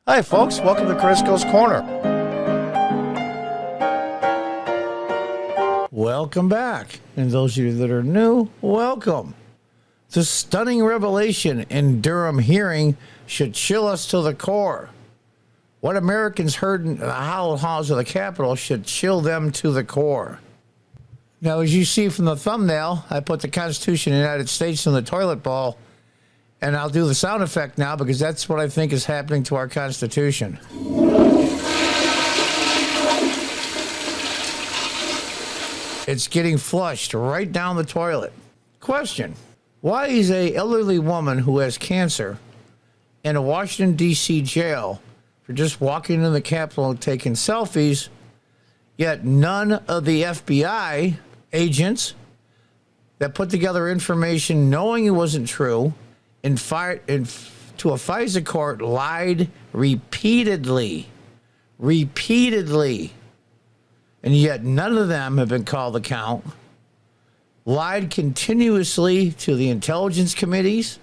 Hi, folks. Welcome to Crisco's Corner. Welcome back. And those of you that are new, welcome. The stunning revelation in Durham hearing should chill us to the core. What Americans heard in the hallowed halls of the Capitol should chill them to the core. Now, as you see from the thumbnail, I put the Constitution of the United States in the toilet bowl. And I'll do the sound effect now because that's what I think is happening to our Constitution. It's getting flushed right down the toilet. Question: why is an elderly woman who has cancer in a Washington, D.C. jail for just walking in the Capitol and taking selfies, yet none of the FBI agents that put together information knowing it wasn't true to a FISA court lied repeatedly, and yet none of them have been called to account, lied continuously to the intelligence committees,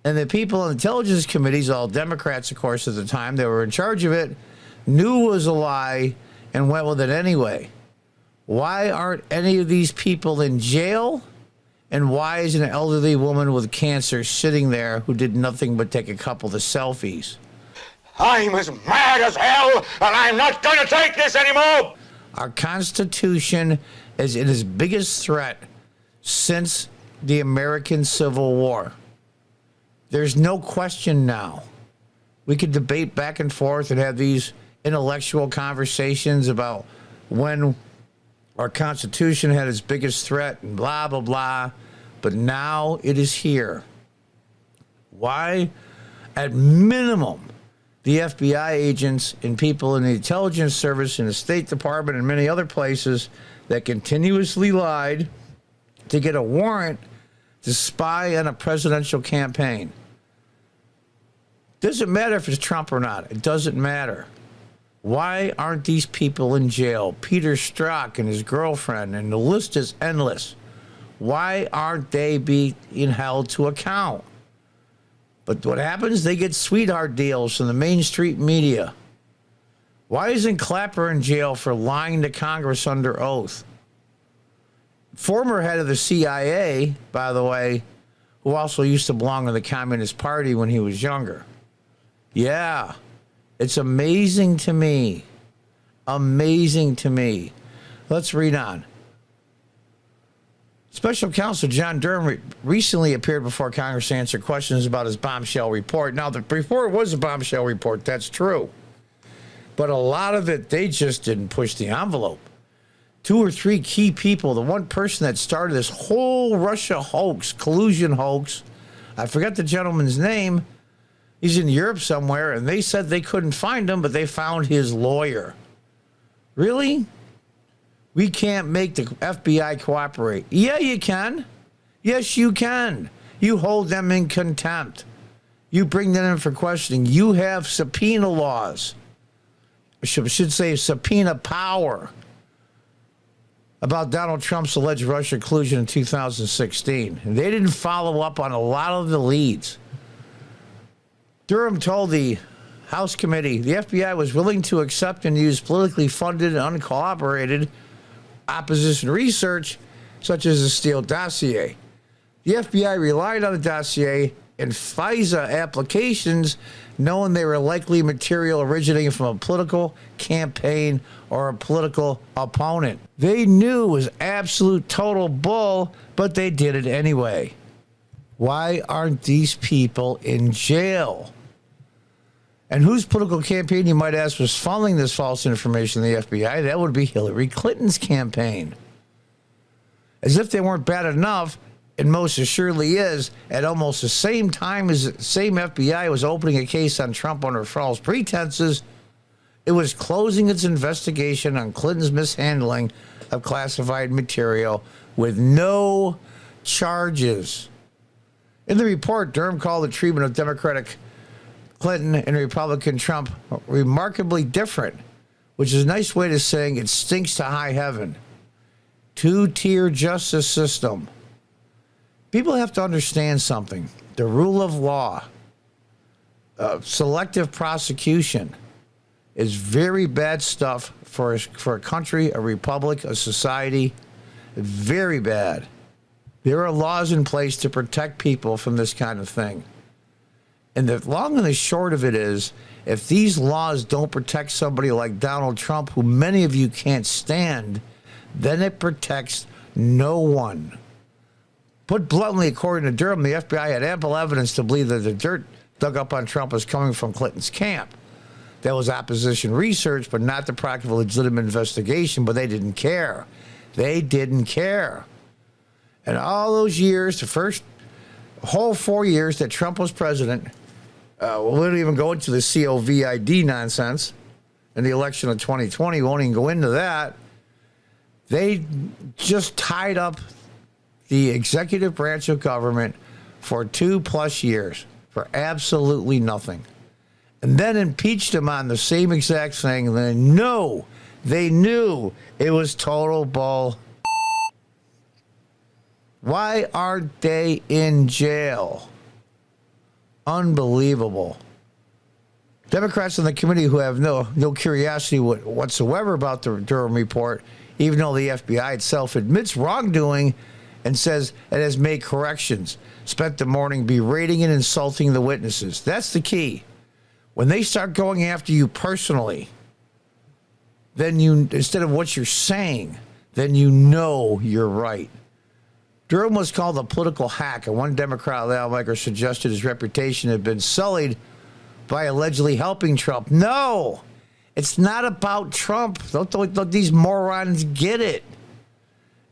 and the people in the intelligence committees, all Democrats, of course, at the time, they were in charge of it, knew it was a lie and went with it anyway. Why aren't any of these people in jail? And why is an elderly woman with cancer sitting there who did nothing but take a couple of selfies? I'm as mad as hell, and I'm not going to take this anymore! Our Constitution is in its biggest threat since the American Civil War. There's no question now. We could debate back and forth and have these intellectual conversations about when our Constitution had its biggest threat and blah, blah, blah. But now it is here. Why? At minimum, the FBI agents and people in the intelligence service and the State Department and many other places that continuously lied to get a warrant to spy on a presidential campaign. Doesn't matter if it's Trump or not. It doesn't matter. Why aren't these people in jail? Peter Strzok and his girlfriend, and the list is endless. Why aren't they being held to account? But what happens? They get sweetheart deals from the Main Street media. Why isn't Clapper in jail for lying to Congress under oath? Former head of the CIA, by the way, who also used to belong to the Communist Party when he was younger. Yeah. It's amazing to me. Amazing to me. Let's read on. Special Counsel John Durham recently appeared before Congress to answer questions about his bombshell report. Now, the report was a bombshell report. That's true. But a lot of it, they just didn't push the envelope. 2 or 3 key people, the one person that started this whole Russia hoax, collusion hoax, I forget the gentleman's name. He's in Europe somewhere, and they said they couldn't find him, but they found his lawyer. Really? We can't make the FBI cooperate. Yeah, you can. Yes, you can. You hold them in contempt. You bring them in for questioning. You have subpoena laws. I should say subpoena power about Donald Trump's alleged Russia collusion in 2016. And they didn't follow up on a lot of the leads. Durham told the House committee the FBI was willing to accept and use politically funded and uncooperated opposition research, such as the Steele dossier. The FBI relied on the dossier and FISA applications, knowing they were likely material originating from a political campaign or a political opponent. They knew it was absolute total bull, but they did it anyway. Why aren't these people in jail? And whose political campaign, you might ask, was funneling this false information to the FBI? That would be Hillary Clinton's campaign. As if they weren't bad enough, and most assuredly is, at almost the same time as the same FBI was opening a case on Trump under false pretenses, it was closing its investigation on Clinton's mishandling of classified material with no charges. In the report, Durham called the treatment of Democratic Clinton and Republican Trump remarkably different, which is a nice way of saying it stinks to high heaven. 2-tier justice system. People have to understand something. The rule of law. selective prosecution is very bad stuff for a country, a republic, a society. Very bad. There are laws in place to protect people from this kind of thing. And the long and the short of it is, if these laws don't protect somebody like Donald Trump, who many of you can't stand, then it protects no one. Put bluntly, according to Durham, the FBI had ample evidence to believe that the dirt dug up on Trump was coming from Clinton's camp. That was opposition research, but not the product of a legitimate investigation, but they didn't care. They didn't care. And all those years, the first whole 4 years that Trump was president, we don't even go into the COVID nonsense in the election of 2020. We won't even go into that. They just tied up the executive branch of government for 2+ years for absolutely nothing. And then impeached him on the same exact thing. They knew it was total bull. Why aren't they in jail? Unbelievable. Democrats in the committee who have no curiosity whatsoever about the Durham report, even though the FBI itself admits wrongdoing and says it has made corrections, spent the morning berating and insulting the witnesses. That's the key. When they start going after you personally, then instead of what you're saying, then you're right. Durham was called a political hack, and one Democrat lawmaker suggested his reputation had been sullied by allegedly helping Trump. No, it's not about Trump. Don't these morons get it?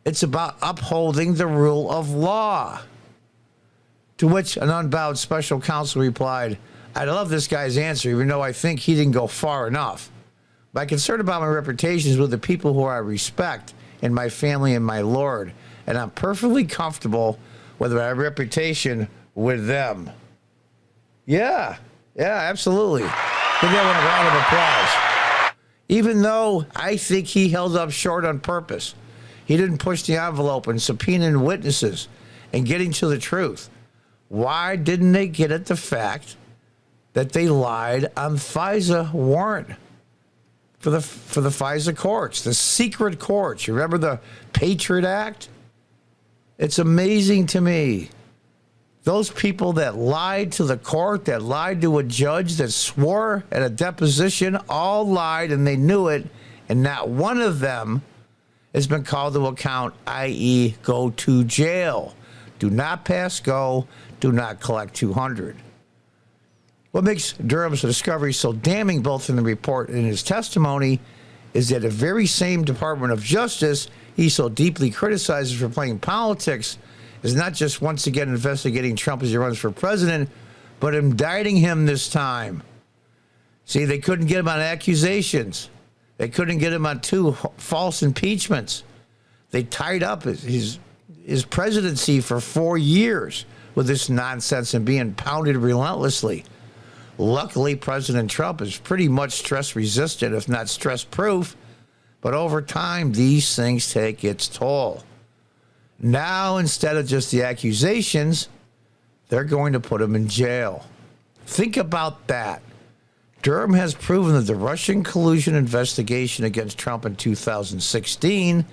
It's about upholding the rule of law. To which an unbowed special counsel replied, I love this guy's answer, even though I think he didn't go far enough. My concern about my reputation is with the people who I respect and my family and my Lord. And I'm perfectly comfortable with my reputation with them. Yeah, absolutely. Give that one a round of applause. Even though I think he held up short on purpose. He didn't push the envelope and subpoenaing witnesses and getting to the truth. Why didn't they get at the fact that they lied on FISA warrant for the FISA courts, the secret courts? You remember the Patriot Act? It's amazing to me. Those people that lied to the court, that lied to a judge, that swore at a deposition, all lied and they knew it, and not one of them has been called to account, i.e. go to jail. Do not pass go. Do not collect 200. What makes Durham's discovery so damning, both in the report and in his testimony, is that the very same Department of Justice he so deeply criticizes for playing politics is not just once again investigating Trump as he runs for president, but indicting him this time. See, they couldn't get him on accusations. They couldn't get him on 2 false impeachments. They tied up his presidency for 4 years with this nonsense and being pounded relentlessly. Luckily, President Trump is pretty much stress-resistant, if not stress-proof, but over time, these things take its toll. Now, instead of just the accusations, they're going to put him in jail. Think about that. Durham has proven that the Russian collusion investigation against Trump in 2016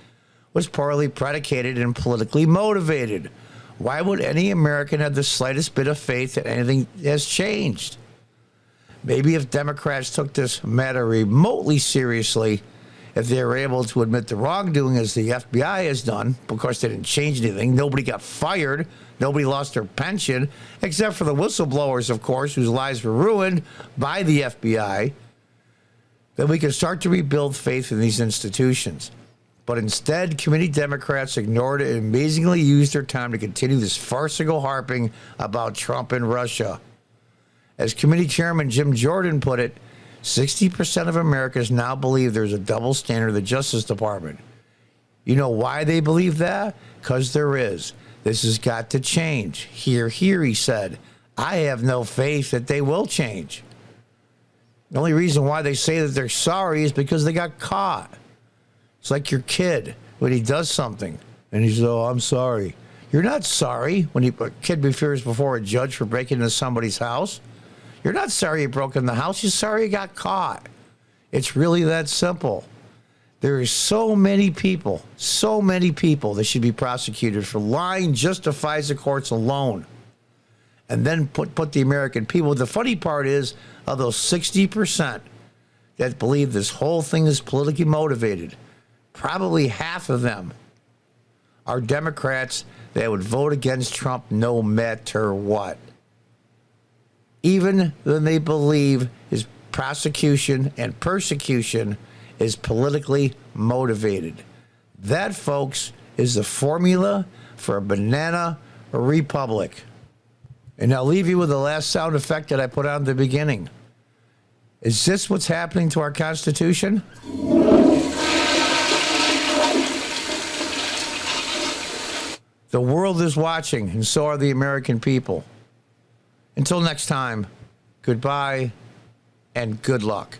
was poorly predicated and politically motivated. Why would any American have the slightest bit of faith that anything has changed? Maybe if Democrats took this matter remotely seriously, if they were able to admit the wrongdoing as the FBI has done, because they didn't change anything, nobody got fired, nobody lost their pension, except for the whistleblowers, of course, whose lives were ruined by the FBI, then we can start to rebuild faith in these institutions. But instead, committee Democrats ignored it and amazingly used their time to continue this farcical harping about Trump and Russia. As committee chairman Jim Jordan put it, 60% of Americans now believe there's a double standard in the Justice Department. You know why they believe that? Because there is. This has got to change. Hear, hear, he said. I have no faith that they will change. The only reason why they say that they're sorry is because they got caught. It's like your kid when he does something and he says, oh, I'm sorry. You're not sorry when a kid appears before a judge for breaking into somebody's house. You're not sorry you broke in the house. You're sorry you got caught. It's really that simple. There are so many people that should be prosecuted for lying just to FISA courts alone. And then put the American people. The funny part is, of those 60% that believe this whole thing is politically motivated, probably half of them are Democrats that would vote against Trump no matter what. Even when they believe his prosecution and persecution is politically motivated. That, folks, is the formula for a banana republic. And I'll leave you with the last sound effect that I put on at the beginning. Is this what's happening to our Constitution? The world is watching, and so are the American people. Until next time, goodbye and good luck.